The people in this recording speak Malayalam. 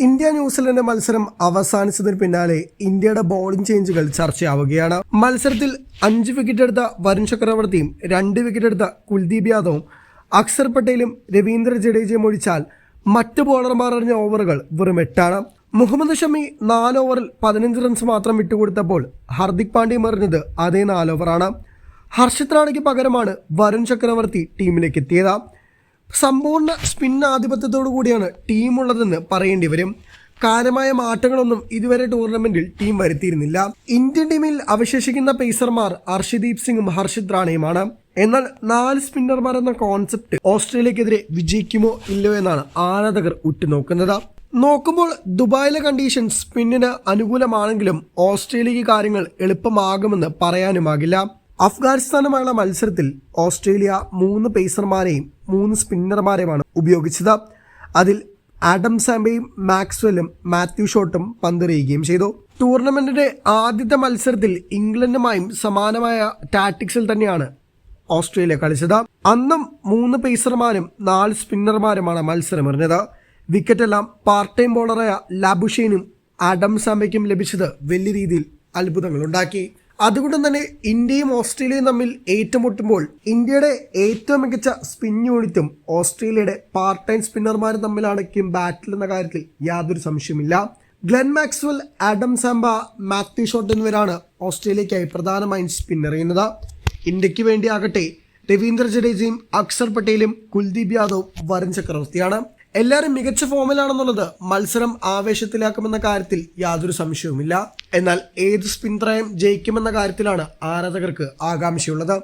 ഇന്ത്യ ന്യൂസിലൻഡ് മത്സരം അവസാനിച്ചതിന് പിന്നാലെ ഇന്ത്യയുടെ ബോളിംഗ് ചേഞ്ചുകൾ ചർച്ചയാവുകയാണ്. മത്സരത്തിൽ 5 വിക്കറ്റ് എടുത്ത വരുൺ ചക്രവർത്തിയും 2 വിക്കറ്റ് എടുത്ത കുൽദീപ് യാദവും അക്സർ പട്ടേലും രവീന്ദ്ര ജഡേജയും ഒഴിച്ചാൽ മറ്റ് ബോളർമാർ എറിഞ്ഞ ഓവറുകൾ വെറും 8 മുഹമ്മദ് ഷമി 4 ഓവറിൽ 15 റൺസ് മാത്രം വിട്ടുകൊടുത്തപ്പോൾ ഹർദിക് പാണ്ഡ്യ എറിഞ്ഞത് അതേ 4 ഓവറാണ്. ഹർഷിത് റാണയ്ക്ക് പകരമാണ് വരുൺ ചക്രവർത്തി ടീമിലേക്ക് എത്തിയത്. സമ്പൂർണ്ണ സ്പിൻ ആധിപത്യത്തോടു കൂടിയാണ് ടീമുള്ളതെന്ന് പറയേണ്ടി വരും. കാര്യമായ മാറ്റങ്ങളൊന്നും ഇതുവരെ ടൂർണമെന്റിൽ ടീം വരുത്തിയിരുന്നില്ല. ഇന്ത്യൻ ടീമിൽ അവശേഷിക്കുന്ന പേസർമാർ അർഷദീപ് സിംഗും ഹർഷിത് റാണയുമാണ്. എന്നാൽ 4 സ്പിന്നർമാർ എന്ന കോൺസെപ്റ്റ് ഓസ്ട്രേലിയക്കെതിരെ വിജയിക്കുമോ ഇല്ലയോ എന്നാണ് ആരാധകർ ഉറ്റുനോക്കുന്നത്. നോക്കുമ്പോൾ ദുബായിലെ കണ്ടീഷൻ സ്പിന്നിന് അനുകൂലമാണെങ്കിലും ഓസ്ട്രേലിയക്ക് കാര്യങ്ങൾ എളുപ്പമാകുമെന്ന് പറയാനുമാകില്ല. അഫ്ഗാനിസ്ഥാനുമായുള്ള മത്സരത്തിൽ ഓസ്ട്രേലിയ 3 പേസർമാരെയും 3 സ്പിന്നർമാരെയുമാണ് ഉപയോഗിച്ചത്. അതിൽ ആഡം സാംബയും മാക്സ്വെല്ലും മാത്യു ഷോട്ടും പന്തെറിയുകയും ചെയ്തു. ടൂർണമെന്റിന്റെ ആദ്യത്തെ മത്സരത്തിൽ ഇംഗ്ലണ്ടുമായും സമാനമായ ടാറ്റിക്സിൽ തന്നെയാണ് ഓസ്ട്രേലിയ കളിച്ചത്. അന്നും 3 പേസർമാരും 4 സ്പിന്നർമാരുമാണ് മത്സരമെറിഞ്ഞത്. വിക്കറ്റെല്ലാം പാർട്ട് ടൈം ബോളറായ ലാബുഷൈനും ആഡം സാംബയ്ക്കും ലഭിച്ചത് വലിയ രീതിയിൽ അത്ഭുതങ്ങളുണ്ടാക്കി. അതുകൊണ്ട് തന്നെ ഇന്ത്യയും ഓസ്ട്രേലിയയും തമ്മിൽ ഏറ്റുമുട്ടുമ്പോൾ ഇന്ത്യയുടെ ഏറ്റവും മികച്ച സ്പിൻ യൂണിറ്റും ഓസ്ട്രേലിയയുടെ പാർട്ട് ടൈം സ്പിന്നർമാരും തമ്മിലാണെങ്കിലും ബാറ്റിൽ എന്ന കാര്യത്തിൽ യാതൊരു സംശയമില്ല. Glenn Maxwell, Adam Zampa, Matthew Short എന്നിവരാണ് ഓസ്ട്രേലിയയ്ക്കായി പ്രധാനമായും സ്പിൻ എറിയുന്നത്. ഇന്ത്യക്ക് വേണ്ടിയാകട്ടെ രവീന്ദ്ര ജഡേജയും അക്സർ പട്ടേലും കുൽദീപ് യാദവും വരുൺ ചക്രവർത്തിയാണ്. എല്ലാവരും മികച്ച ഫോമിലാണെന്നുള്ളത് മത്സരം ആവേശത്തിലാക്കുമെന്ന കാര്യത്തിൽ യാതൊരു സംശയവുമില്ല. എന്നാൽ ഏത് സ്പിൻ ത്രയം ജയിക്കുമെന്ന കാര്യത്തിലാണ് ആരാധകർക്ക് ആകാംക്ഷയുള്ളത്.